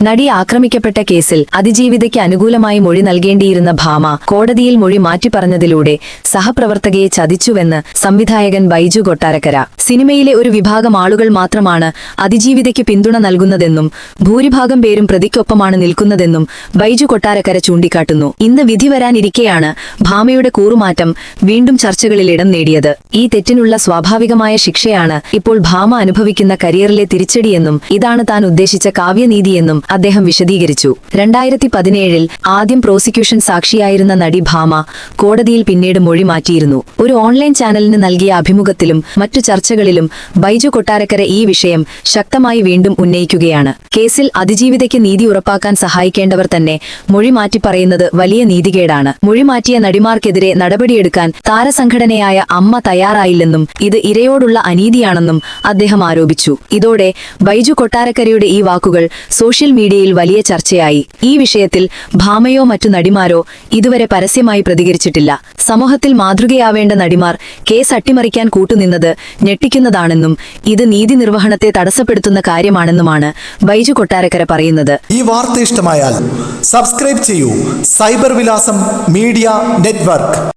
നടി ആക്രമിക്കപ്പെട്ട കേസിൽ അതിജീവിതയ്ക്ക് അനുകൂലമായി മൊഴി നൽകേണ്ടിയിരുന്ന ഭാമ കോടതിയിൽ മൊഴി മാറ്റിപ്പറഞ്ഞതിലൂടെ സഹപ്രവർത്തകയെ ചതിച്ചുവെന്ന് സംവിധായകൻ ബൈജു കൊട്ടാരക്കര. സിനിമയിലെ ഒരു വിഭാഗം ആളുകൾ മാത്രമാണ് അതിജീവിതയ്ക്ക് പിന്തുണ നൽകുന്നതെന്നും ഭൂരിഭാഗം പേരും പ്രതിക്കൊപ്പമാണ് നിൽക്കുന്നതെന്നും ബൈജു കൊട്ടാരക്കര ചൂണ്ടിക്കാട്ടുന്നു. ഇന്ന് വിധി വരാനിരിക്കെയാണ് ഭാമയുടെ കൂറുമാറ്റം വീണ്ടും ചർച്ചകളിൽ ഇടം നേടിയത്. ഈ തെറ്റിനുള്ള സ്വാഭാവികമായ ശിക്ഷയാണ് ഇപ്പോൾ ഭാമ അനുഭവിക്കുന്ന കരിയറിലെ തിരിച്ചടിയെന്നും ഇതാണ് താൻ ഉദ്ദേശിച്ച കാവ്യനീതിയെന്നും അദ്ദേഹം വിശദീകരിച്ചു. 2017 ആദ്യം പ്രോസിക്യൂഷൻ സാക്ഷിയായിരുന്ന നടി ഭാമ കോടതിയിൽ പിന്നീട് മൊഴി മാറ്റിയിരുന്നു. ഒരു ഓൺലൈൻ ചാനലിന് നൽകിയ അഭിമുഖത്തിലും മറ്റു ചർച്ചകളിലും ബൈജു കൊട്ടാരക്കര ഈ വിഷയം ശക്തമായി വീണ്ടും ഉന്നയിക്കുകയാണ്. കേസിൽ അതിജീവിതയ്ക്ക് നീതി ഉറപ്പാക്കാൻ സഹായിക്കേണ്ടവർ തന്നെ മൊഴി മാറ്റിപ്പറയുന്നത് വലിയ നീതികേടാണ്. മൊഴി മാറ്റിയ നടിമാർക്കെതിരെ നടപടിയെടുക്കാൻ താരസംഘടനയായ അമ്മ തയ്യാറായില്ലെന്നും ഇത് ഇരയോടുള്ള അനീതിയാണെന്നും അദ്ദേഹം ആരോപിച്ചു. ഇതോടെ ബൈജു കൊട്ടാരക്കരയുടെ ഈ വാക്കുകൾ സോഷ്യൽ മീഡിയയിൽ വലിയ ചർച്ചയായി. ഈ വിഷയത്തിൽ ഭാമയോ മറ്റു നടിമാരോ ഇതുവരെ പരസ്യമായി പ്രതികരിച്ചിട്ടില്ല. സമൂഹത്തിൽ മാതൃകയാവേണ്ട നടിമാർ കേസ് അട്ടിമറിക്കാൻ കൂട്ടുനിന്നത് ഞെട്ടിക്കുന്നതാണെന്നും ഇത് നീതി നിർവഹണത്തെ തടസ്സപ്പെടുത്തുന്ന കാര്യമാണെന്നുമാണ് ബൈജു കൊട്ടാരക്കര പറയുന്നത്. ഈ വാർത്ത ഇഷ്ടമായാൽ സബ്സ്ക്രൈബ് ചെയ്യൂ. സൈബർ വിലാസം മീഡിയ നെറ്റ്വർക്ക്.